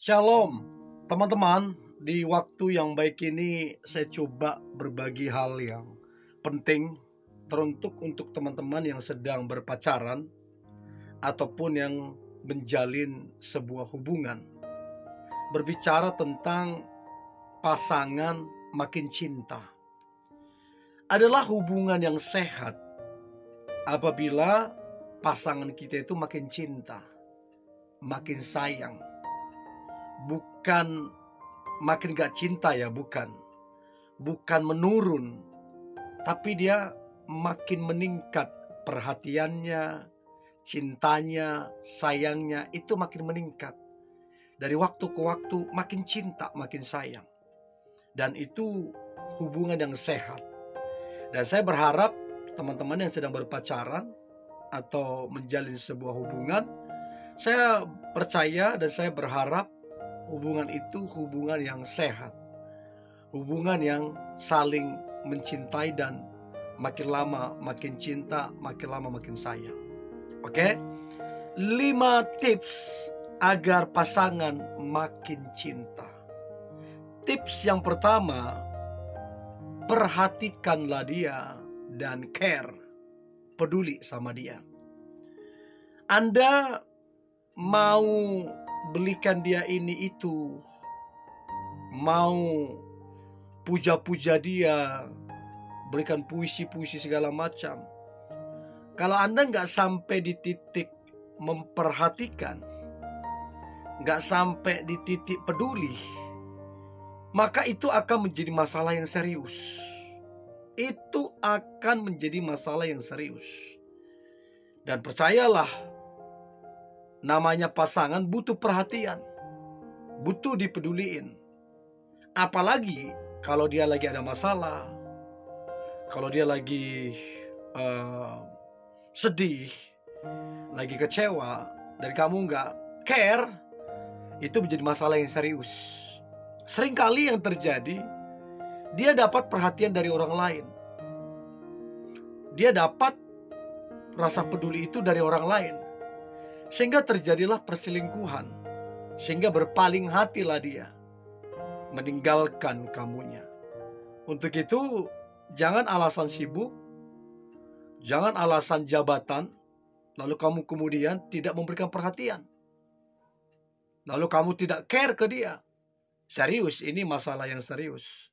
Shalom teman-teman, di waktu yang baik ini saya coba berbagi hal yang penting teruntuk untuk teman-teman yang sedang berpacaran ataupun yang menjalin sebuah hubungan. Berbicara tentang pasangan makin cinta. Adalah hubungan yang sehat apabila pasangan kita itu makin cinta, makin sayang. Bukan makin gak cinta ya, bukan menurun, tapi dia makin meningkat. Perhatiannya, cintanya, sayangnya itu makin meningkat. Dari waktu ke waktu makin cinta, makin sayang. Dan itu hubungan yang sehat. Dan saya berharap teman-teman yang sedang berpacaran atau menjalin sebuah hubungan, saya percaya dan saya berharap hubungan itu hubungan yang sehat, hubungan yang saling mencintai dan makin lama makin cinta, makin lama makin sayang. Oke? 5 tips agar pasangan makin cinta. Tips yang pertama, perhatikanlah dia dan care, peduli sama dia. Anda mau belikan dia ini itu, mau puja-puja dia, berikan puisi-puisi segala macam. Kalau Anda nggak sampai di titik memperhatikan, nggak sampai di titik peduli, maka itu akan menjadi masalah yang serius. Itu akan menjadi masalah yang serius. Dan percayalah, namanya pasangan butuh perhatian, butuh dipeduliin. Apalagi kalau dia lagi ada masalah, kalau dia lagi sedih, lagi kecewa, dan kamu nggak care, itu menjadi masalah yang serius. Seringkali yang terjadi, dia dapat perhatian dari orang lain. Dia dapat rasa peduli itu dari orang lain. Sehingga terjadilah perselingkuhan. Sehingga berpaling hatilah dia, meninggalkan kamunya. Untuk itu, jangan alasan sibuk, jangan alasan jabatan, lalu kamu kemudian tidak memberikan perhatian, lalu kamu tidak care ke dia. Serius, ini masalah yang serius.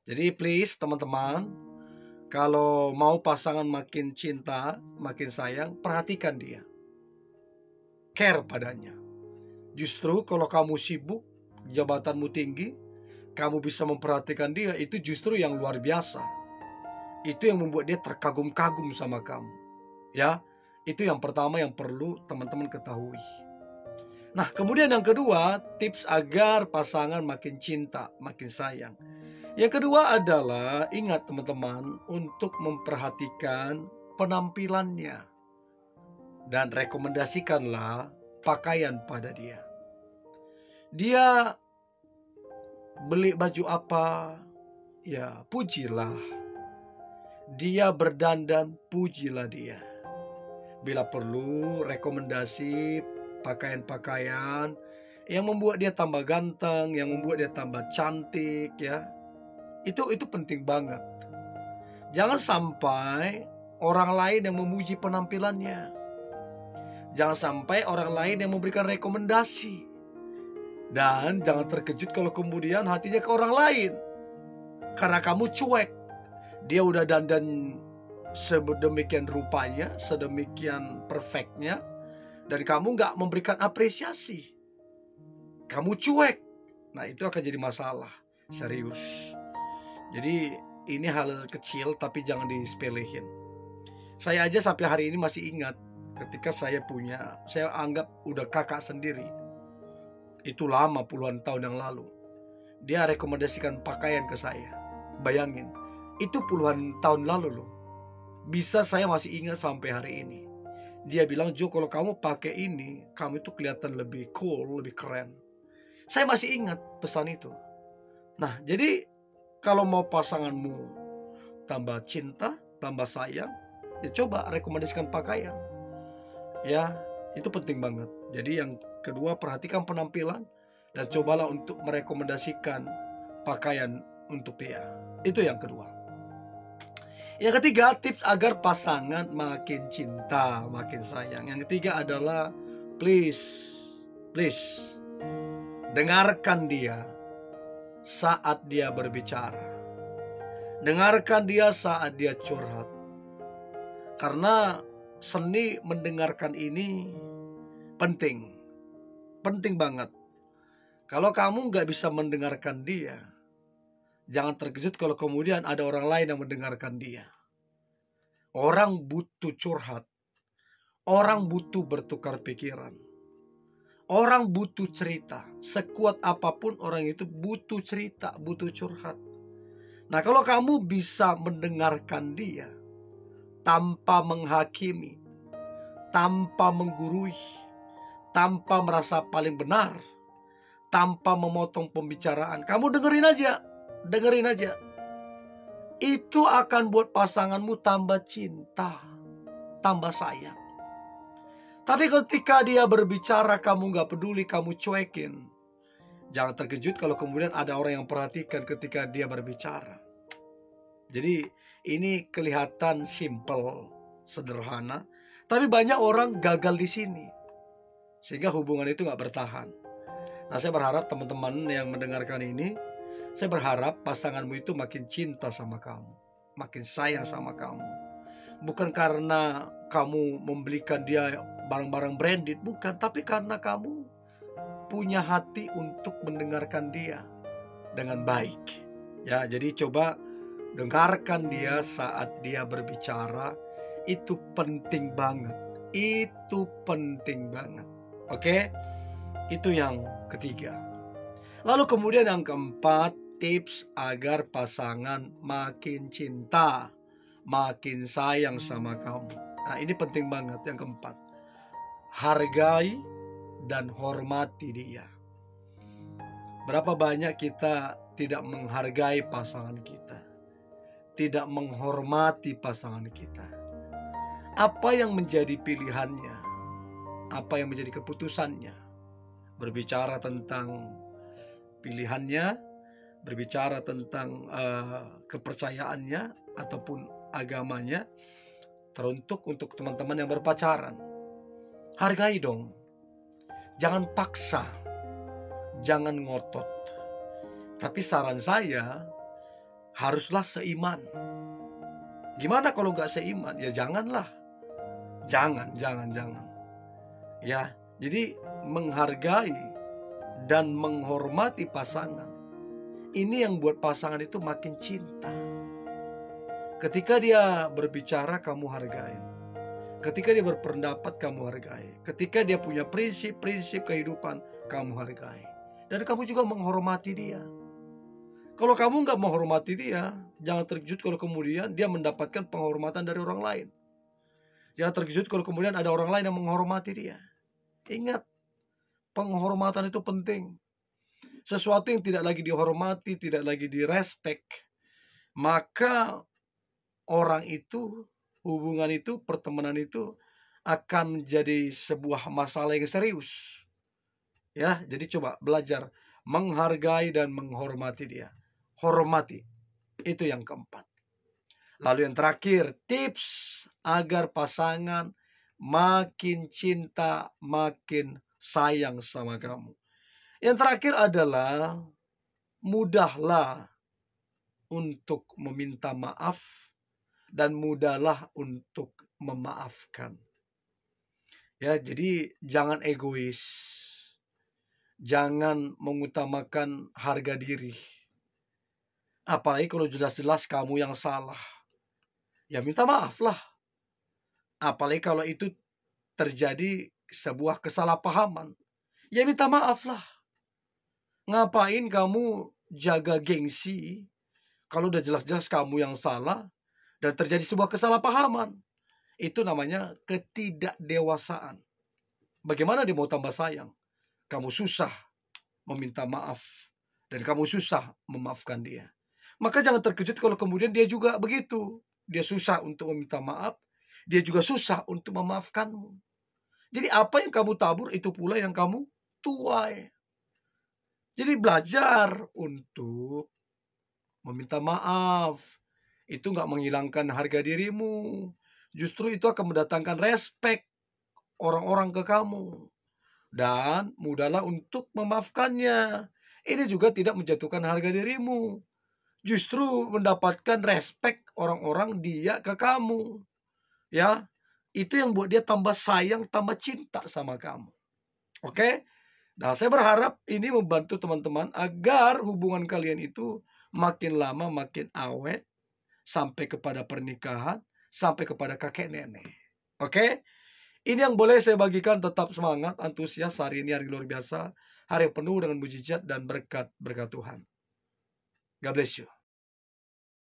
Jadi please teman-teman, kalau mau pasangan makin cinta, makin sayang, perhatikan dia, care padanya. Justru kalau kamu sibuk, jabatanmu tinggi, kamu bisa memperhatikan dia, itu justru yang luar biasa. Itu yang membuat dia terkagum-kagum sama kamu. Ya, itu yang pertama yang perlu teman-teman ketahui. Nah, kemudian yang kedua, tips agar pasangan makin cinta, makin sayang. Yang kedua adalah, ingat teman-teman, untuk memperhatikan penampilannya. Dan rekomendasikanlah pakaian pada dia. Dia beli baju apa, ya pujilah. Dia berdandan, pujilah dia. Bila perlu, rekomendasi pakaian-pakaian yang membuat dia tambah ganteng, yang membuat dia tambah cantik, ya. Itu penting banget. Jangan sampai orang lain yang memuji penampilannya. Jangan sampai orang lain yang memberikan rekomendasi. Dan jangan terkejut kalau kemudian hatinya ke orang lain, karena kamu cuek. Dia udah dandan sedemikian rupanya, sedemikian perfectnya, dan kamu gak memberikan apresiasi. Kamu cuek. Nah, itu akan jadi masalah serius. Jadi ini hal kecil tapi jangan disepelehin. Saya aja sampai hari ini masih ingat ketika saya anggap udah kakak sendiri. Itu lama, puluhan tahun yang lalu. Dia rekomendasikan pakaian ke saya. Bayangin, itu puluhan tahun lalu loh. Bisa saya masih ingat sampai hari ini. Dia bilang, "Jo, kalau kamu pakai ini, kamu itu kelihatan lebih cool, lebih keren." Saya masih ingat pesan itu. Nah, jadi kalau mau pasanganmu tambah cinta, tambah sayang, ya coba rekomendasikan pakaian. Ya, itu penting banget. Jadi yang kedua, perhatikan penampilan dan cobalah untuk merekomendasikan pakaian untuk dia. Itu yang kedua. Yang ketiga, tips agar pasangan makin cinta, makin sayang. Yang ketiga adalah please, please dengarkan dia saat dia berbicara. Dengarkan dia saat dia curhat. Karena seni mendengarkan ini penting. Penting banget. Kalau kamu nggak bisa mendengarkan dia, jangan terkejut kalau kemudian ada orang lain yang mendengarkan dia. Orang butuh curhat. Orang butuh bertukar pikiran. Orang butuh cerita. Sekuat apapun orang itu butuh cerita, butuh curhat. Nah, kalau kamu bisa mendengarkan dia tanpa menghakimi, tanpa menggurui, tanpa merasa paling benar, tanpa memotong pembicaraan, kamu dengerin aja, dengerin aja. Itu akan buat pasanganmu tambah cinta, tambah sayang. Tapi ketika dia berbicara kamu gak peduli, kamu cuekin, jangan terkejut kalau kemudian ada orang yang perhatikan ketika dia berbicara. Jadi ini kelihatan simple, sederhana, tapi banyak orang gagal di sini, sehingga hubungan itu gak bertahan. Nah, saya berharap teman-teman yang mendengarkan ini, saya berharap pasanganmu itu makin cinta sama kamu, makin sayang sama kamu. Bukan karena kamu membelikan dia barang-barang branded, bukan, tapi karena kamu punya hati untuk mendengarkan dia dengan baik. Ya, jadi coba dengarkan dia saat dia berbicara. Itu penting banget. Itu penting banget. Oke? Itu yang ketiga. Lalu kemudian yang keempat, tips agar pasangan makin cinta, makin sayang sama kamu. Nah, ini penting banget yang keempat. Hargai dan hormati dia. Berapa banyak kita tidak menghargai pasangan kita, tidak menghormati pasangan kita. Apa yang menjadi pilihannya? Apa yang menjadi keputusannya? Berbicara tentang pilihannya, berbicara tentang kepercayaannya ataupun agamanya. Teruntuk untuk teman-teman yang berpacaran, hargai dong. Jangan paksa, jangan ngotot. Tapi saran saya, haruslah seiman. Gimana kalau nggak seiman? Ya janganlah. Jangan. Ya, jadi menghargai dan menghormati pasangan. Ini yang buat pasangan itu makin cinta. Ketika dia berbicara, kamu hargai. Ketika dia berpendapat, kamu hargai. Ketika dia punya prinsip-prinsip kehidupan, kamu hargai. Dan kamu juga menghormati dia. Kalau kamu nggak menghormati dia, jangan terkejut kalau kemudian dia mendapatkan penghormatan dari orang lain. Jangan terkejut kalau kemudian ada orang lain yang menghormati dia. Ingat, penghormatan itu penting. Sesuatu yang tidak lagi dihormati, tidak lagi direspek, maka orang itu, hubungan itu, pertemanan itu akan menjadi sebuah masalah yang serius. Ya, jadi coba belajar menghargai dan menghormati dia. Hormati. Itu yang keempat. Lalu yang terakhir, tips agar pasangan makin cinta, makin sayang sama kamu. Yang terakhir adalah mudahlah untuk meminta maaf dan mudahlah untuk memaafkan. Ya, jadi jangan egois. Jangan mengutamakan harga diri. Apalagi kalau jelas-jelas kamu yang salah. Ya minta maaf lah. Apalagi kalau itu terjadi sebuah kesalahpahaman. Ya minta maaf lah. Ngapain kamu jaga gengsi kalau udah jelas-jelas kamu yang salah dan terjadi sebuah kesalahpahaman? Itu namanya ketidakdewasaan. Bagaimana dia mau tambah sayang? Kamu susah meminta maaf dan kamu susah memaafkan dia. Maka jangan terkejut kalau kemudian dia juga begitu. Dia susah untuk meminta maaf, dia juga susah untuk memaafkanmu. Jadi apa yang kamu tabur itu pula yang kamu tuai. Jadi belajar untuk meminta maaf. Itu nggak menghilangkan harga dirimu. Justru itu akan mendatangkan respek orang-orang ke kamu. Dan mudahlah untuk memaafkannya. Ini juga tidak menjatuhkan harga dirimu. Justru mendapatkan respek orang-orang dia ke kamu. Ya, itu yang buat dia tambah sayang, tambah cinta sama kamu. Oke? Nah, saya berharap ini membantu teman-teman agar hubungan kalian itu makin lama makin awet sampai kepada pernikahan, sampai kepada kakek nenek. Oke? Ini yang boleh saya bagikan. Tetap semangat, antusias. Hari ini hari luar biasa. Hari yang penuh dengan mujizat dan berkat Tuhan. God bless you.